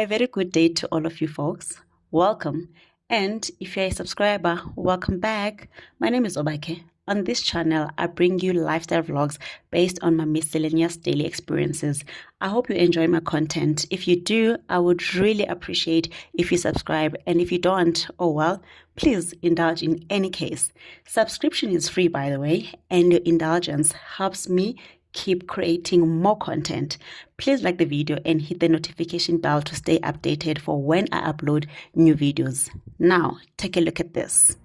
A very good day to all of you folks. Welcome. And if you're a subscriber, welcome back. My name is Obake. On this channel, I bring you lifestyle vlogs based on my miscellaneous daily experiences. I hope you enjoy my content. If you do, I would really appreciate if you subscribe. And if you don't, oh well, please indulge in any case. Subscription is free, by the way, and your indulgence helps me keep creating more content. Please like the video and hit the notification bell to stay updated for when I upload new videos. Now, take a look at this.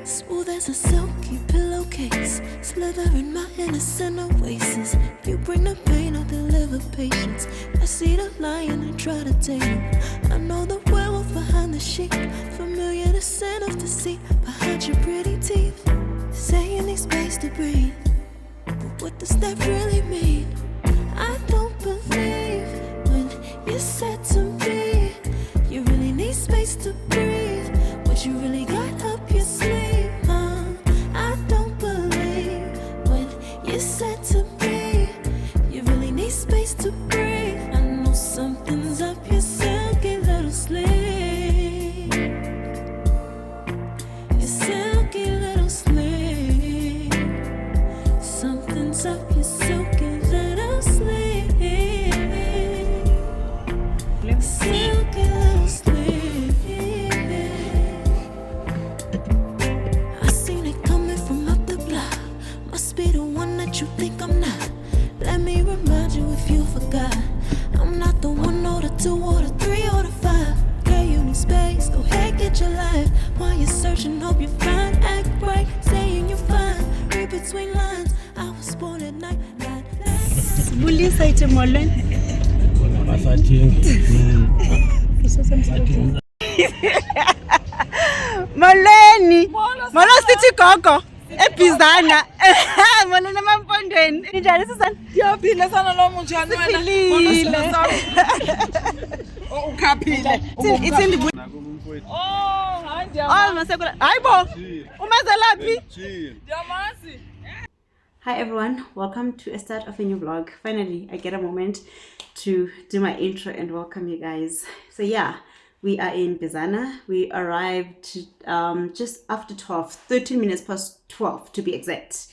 Smooth as a silky pillowcase, slither in my innocent oasis. You bring the pain, I'll deliver patience. I see the lion and try to tame him. I know the werewolf behind the sheep, familiar the scent of deceit behind your pretty teeth. Saying need space to breathe, but what does that really mean? I don't believe when you said to me you really need space to breathe. What you really got up your sleeve, huh? I don't believe when you said to me you really need space to breathe. I know something's up your silky little sleeve, your silky little sleeve. Something's up your silky little sleeve, silky little sleeve. I seen it coming from up the block. Must be the one that you think I'm not. Let me remind you if you forgot, I'm not the 1 or the 2 or the 3 or the 5. Girl, you need space, go ahead, get your life. While you're searching, hope you find. Act right, saying you're fine. Read between lines, I was born at night. Bulisa ite molweni. Molweni. Molo sithi gogo. Ebhizana. Molweni emampondweni. Njani sisana? Ndiyaphila sana lo munjani wena? Siphilile. Ukhaphile. Itsindi bu. Oh, hayi ndiyamazi. Oh, masekula. Hayibo. Umazelaphi? Ndiyamazi. Hi everyone, welcome to a start of a new vlog. Finally, I get a moment to do my intro and welcome you guys. So yeah, we are in Bizana. We arrived just after 12, 13 minutes past 12 to be exact.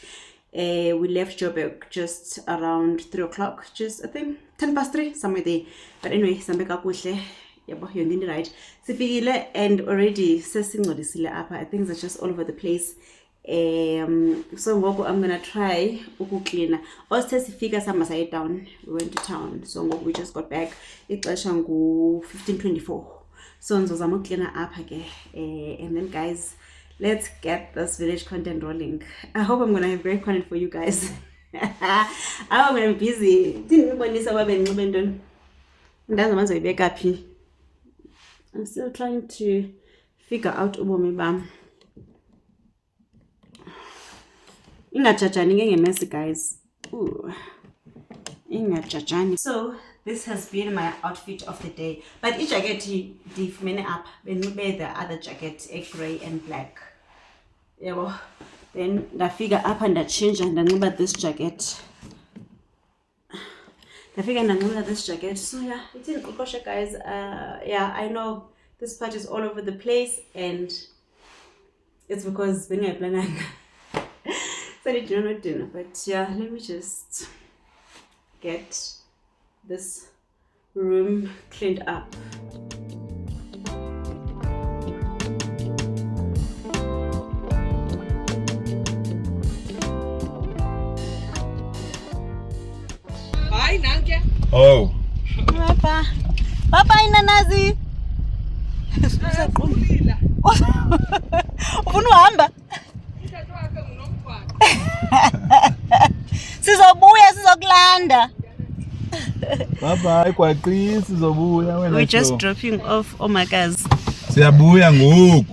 We left Joburg just around 3 o'clock, just I think 10 past 3, somewhere there. But anyway, sambeka kuhle. Yabo yondini right. Sifikile and already sesingcolisile apha. Things are just all over the place. So ngoku I'm gonna try ukucleana. Also sifika sama side down. We went to town. So ngoku we just got back. Ixesha ngu 15:24. So ngizozama ukucleana apha ke. And then guys, let's get this village content rolling. I hope I'm gonna have great content for you guys. I'm gonna be busy. Ndinibonisa babe ngibe ntoni. Ndazi manzoyibeka phi. I'm still trying to figure out ubomi bam. Ingajajani ngemesi guys. Ooh. Ingajajani. So this has been my outfit of the day. But each jacket difumene up. Then the other jacket grey and black. Yeah. Then the figure up and the change and then this jacket. The figure and this jacket. So yeah, it's in Kokosha guys. Yeah, I know this part is all over the place and it's because when you're planning. So I did not dinner, but yeah, let me just get this room cleaned up. Hayi nanke. Oh. Papa. Papa inanazi. Usaqulila. Ufuna uhamba? Uthatha wakhe ngunomgwaqo. Sizobuya sizokulanda. Bye bye kwaqisi sizobuya wena. We're just dropping off Omaka's. Siyabuya ngoku.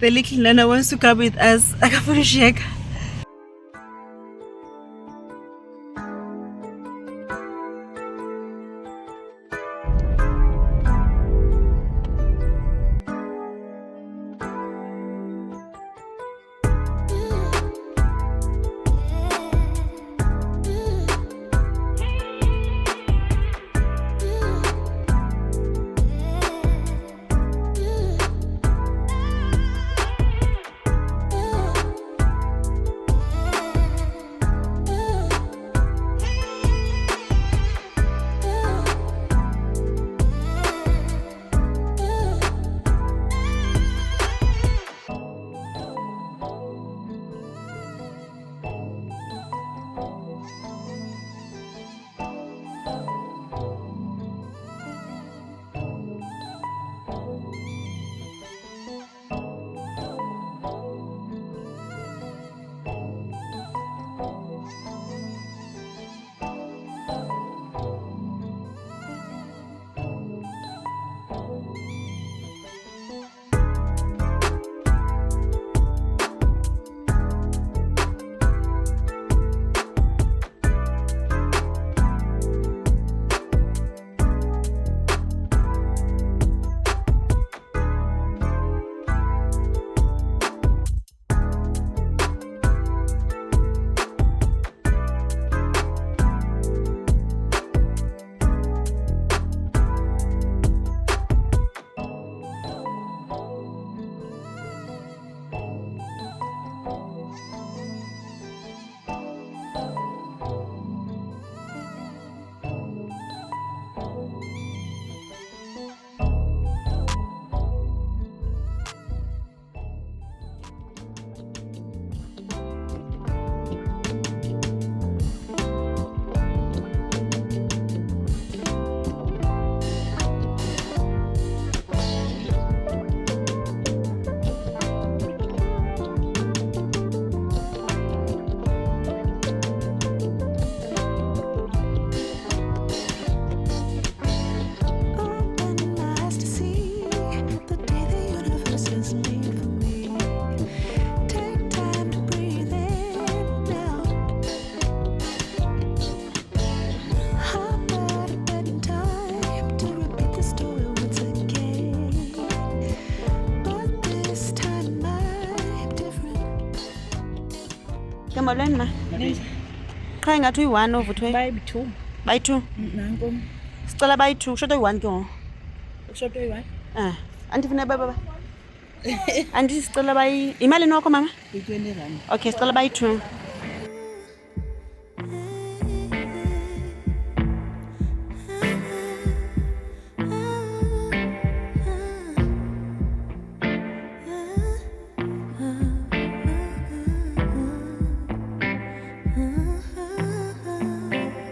The little Nana wants to come with us. Akafuna ushiyeka. molweni ma. Qha ngathi uyi-1 ovuthwe. Bayi-2. Bayi-2. Nanko. Sicela bayi-2, kusho ukuthi uyi-1 ke ngoku. Kusho ukuthi uyi-1. Andifuna baba. Andisicela bayi imali nokho mama? R20. Okay, sicela bayi-2.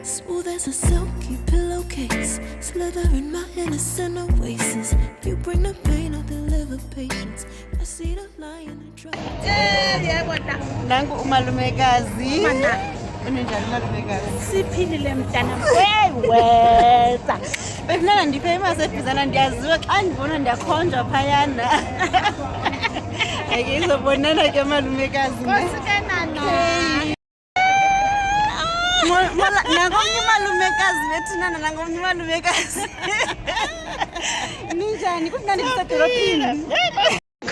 Smooth as a silky pillowcase, slither in my innocent oasis. You bring the pain, I'll deliver patience. I see the lion and try. Nangu umalumekazi. Unenjani umalumekazi? Siphilile mntana. Weza. Befuneka ndifamous ebhizana ndiyaziwa xa ndibona ndiyakhonjwa phayana. Ake izobonana ke malumekazi. Nangomnye umalumekazi bethunana nangomnye umalumekazi. Ninjani kumnandi kusedolophini?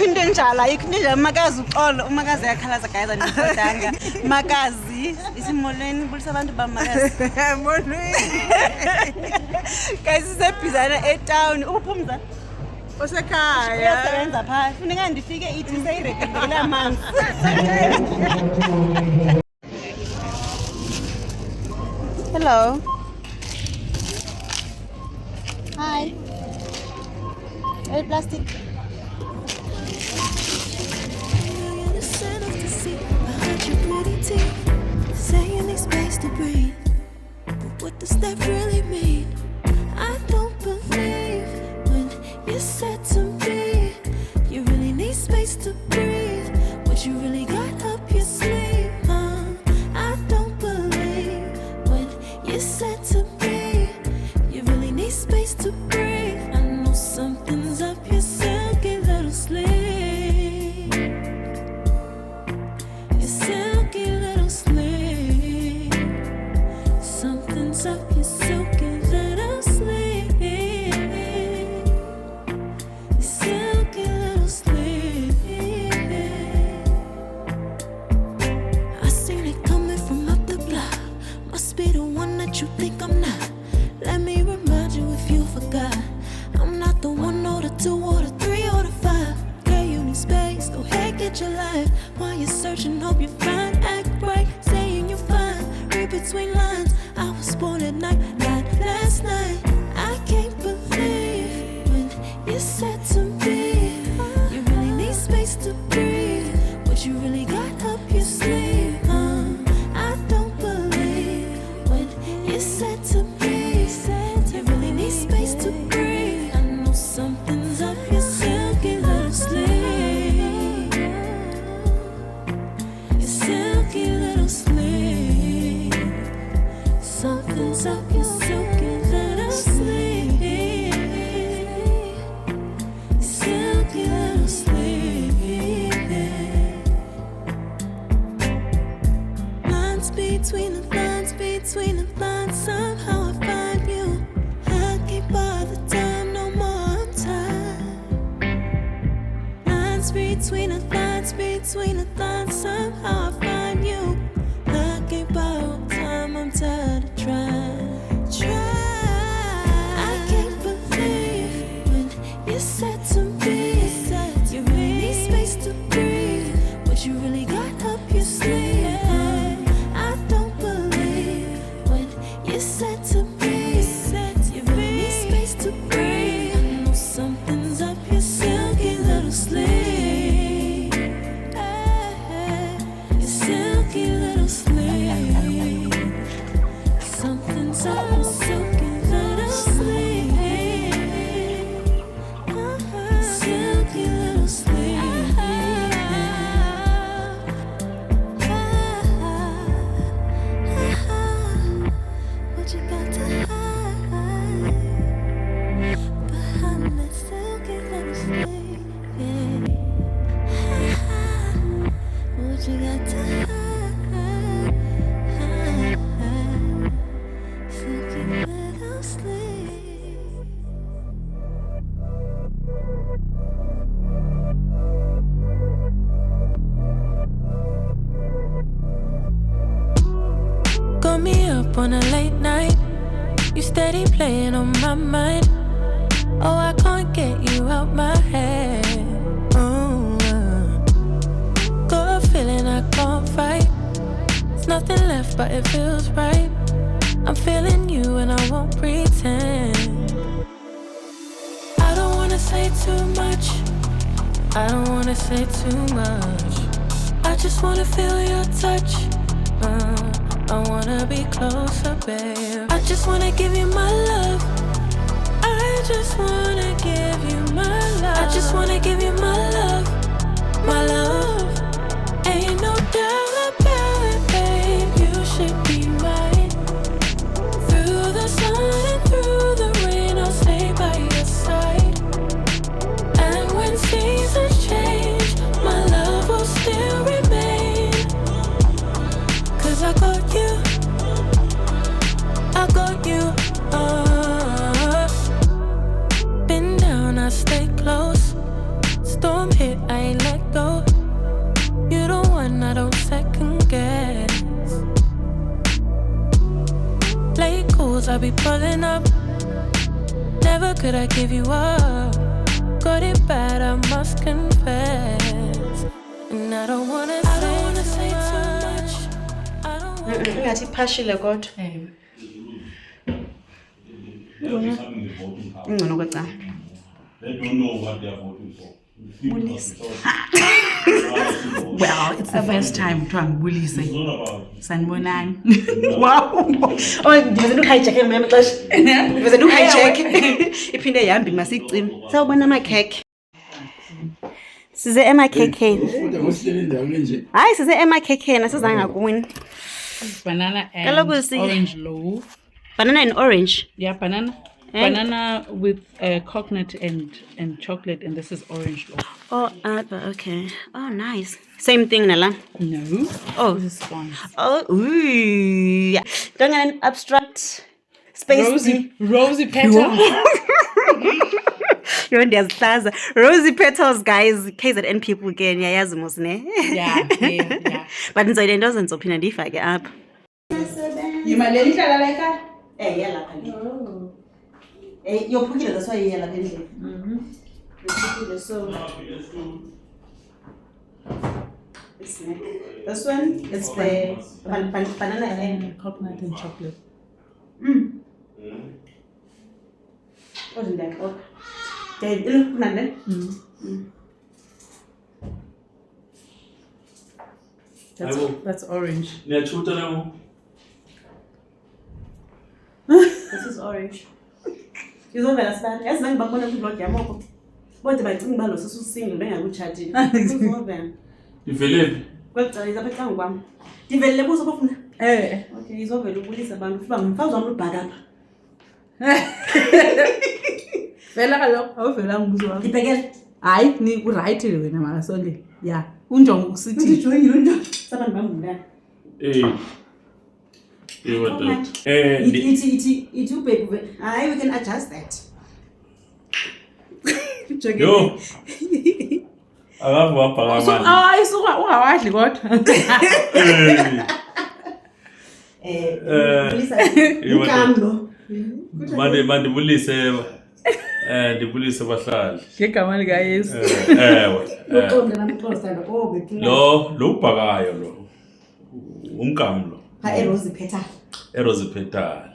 Into enjalo ayikho into enjalo umakazi uxolo umakazi ayakhalaza guys andifodanga makazi isimolweni bulisa abantu bamakazi molweni guys sisebhizana etown uphumza osekhaya uyasebenza pha funeka ndifike ithi seyirekordele amanzi hello hi hey plastic Innocent of deceit behind your pretty teeth, saying need space to breathe. But what does that really mean? I don't believe when you said to me you really need space to breathe. What you really got up your sleeve? I don't believe when you said to me you really need space to breathe. I know something's up your silky little sleeve. Silky little sleeve. Something's up your silky little sleeve. Silky little sleeve. I seen it coming from up the block. Must be the one that you think I'm not. Let me remind you if you forgot. I'm not the 1 or the 2 or the 3 or the 5. Okay, you need space. Go ahead, get your life. While you're searching, hope you find. Act right, saying you're fine. Read between lines. I was born at night, not last night. I can't believe when you said to me you really need space to breathe. What you really got up your sleeve? I don't believe when you said to me you really need space to breathe. I know something's up your silky little sleeve. Your silky little sleeve. Something's up your silky little sleeve. Silky little sleeve. Lines between the lines, between the lines. Somehow I find you. I can't bother time no more time. Lines between the lines, between the lines. Somehow I find you. I can't borrow time. I'm tired of trying. I can't believe when you said to me you really need space to breathe. What you really got up your sleeve? I don't believe when you said to me you really need space to breathe. I know something's up your silky little sleeve. Your silky little sleeve. Something's up your silky little sleeve. Silky little sleeve. What you got to hide behind that silky little sleeve? What you got to hide? Silky little sleeve. playing on my mind. Oh, I can't get you out my head. Got a feeling I can't fight. There's nothing left, but it feels right. I'm feeling you and I won't pretend. I don't wanna say too much. I don't wanna say too much. I just wanna feel your touch. I wanna be closer, babe. I just wanna give you my love. I just wanna give you my love. I just wanna give you my love. My love. Ain't no doubt about it, babe. You should be mine. Through the sun and through the rain, I'll stay by your side. And when seasons change, my love will still remain. 'Cause I got you. I got you. Been down, I stay close. Storm hit, I ain't let go. You the one I don't second guess. Late calls, I be pulling up. Never could I give you up. Got it bad, I must confess. And I don't wanna say too much. I don't wanna Ngathi phashile kodwa. Ngcono kodwa. They don't know what they are voting for. Well, it's the first time kuthiwa ngibulise. It's not about Sanibonani. Wow. Oh, ndize nduhijack ngiyama xesha. Ndize nduhijack. Iphinde yambi masicime. Sawubona amakhekhe. Size emakhekeni. Hayi size emakhekeni asizanga kuni. Banana Kaloku and si- orange loaf. Banana and orange. Yeah, banana. And- Banana with coconut and chocolate, and this is orange loaf. Oh, okay. Oh, nice. Same thing nala. No. Oh. This is scones. Oh, ooh. Yeah. Don't get an abstract space. Rosy petals. You're ndiyazihlaza. Rosy petals, guys. KZN people again. Yayazi mos ne. Yeah. But ngizoyile nto zenzophinda ndiyifake apha. Yimaleli ihlala la ekhaya? Iyalapha le. Yophukile that's why iyalapha endlini. Yophukile so. This one is the banana and Coconut and chocolate. what is that? Oh. Okay, look banana. That's orange. This is orange. Izovela sibani. Yazi ngibabona ku vlog yami okho. Bodwa bayicinga balo sesusingle bengakuchatini. Izovela. Ivelephi? Kwecala izapha kwami. Ndivelele buzo bafuna. Okay, izovela ubulisa abantu futhi ngimfazi wami ubhaka apha. Vela kaloku awuvela ngibuzo wami. Ngibhekele. Hayi ni right wena makasonde. Yeah. Unjongo usithi Ndijoyile into. Sabantu bamngana. What that? It baby. Aye, we can adjust that. Yo. Akavu apha so kamanje. ayisuka ungawadli kodwa. Ukamlo. Mandibulise ndibulise abahlali. Ngegama lika Yesu. Ewe. Uqonde namxhosa lo bethi. Lo ubhakayo lo. Umkamlo. Ha eRose Petal. Erosi Petal.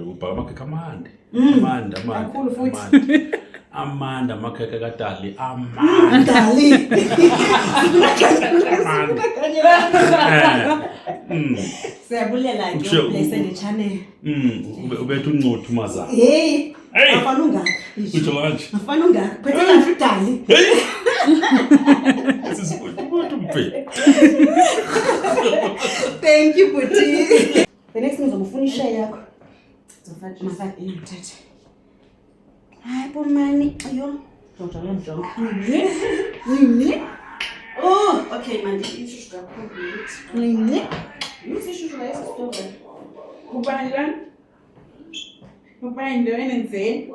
Ubhaka amakhekhe amande. Amanda. Kakhulu futhi. Amanda amakhekhe kadali. Amanda. Dali. Siyabulela ke Usho- place le channel. Ubethu uncuthu maza. Hey. Hey. Afana ungaka. Utsho kanje. Afana ungaka. Phethe kahle udali. Sisibuthi mpe. Thank you Buti. The next thing ngizofuna ishare yakho. Ngizofaka mafaka imthethe. Hayi bomani. Ayo. Jonga. Oh, okay manje ishushu kakhulu. Ishushu la yesitova. Kubani? Kubani ndoweni nzeni?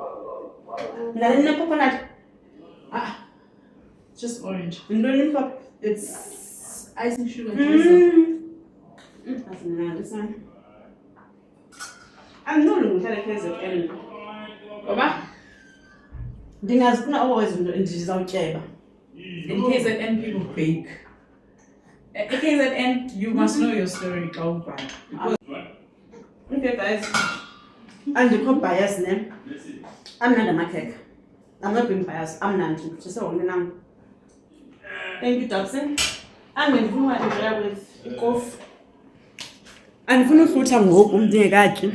Nalini na coconut. Just orange. Ndoni pop. It's icing sugar drizzle. That's nice one. Andinolunga uhlala KZN. Ngoba Ndingazifuna always ndizawutyeba. in KZN people bake. In KZN you must know your story, Kauba. Okay guys, andikho bias ne. Amnandi amakhekhe. I'm not being biased. Amnandi. Just only now. Thank you, Dobson. I'm going to enjoy with ikofu. Andifuna uhlutha ngoku ndingekatyi.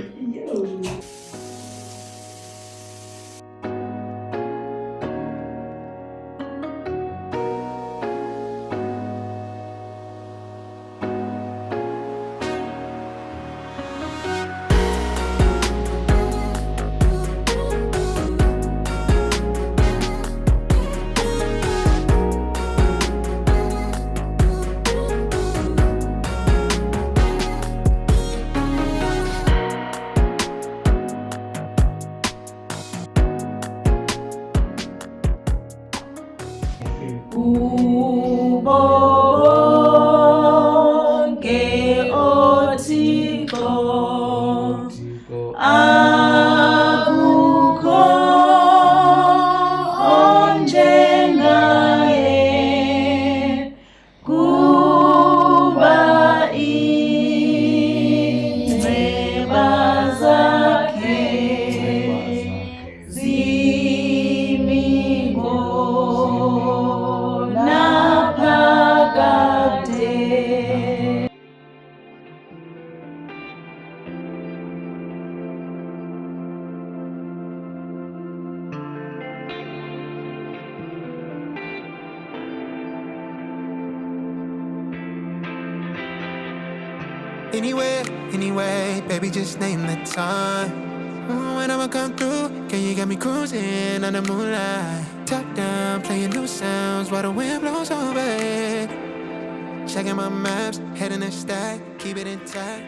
Anyway, baby, just name the time. When I'ma come through, can you get me cruising on the moonlight? Top down, playing new sounds while the wind blows over it. Checking my maps, heading the stack, keep it intact.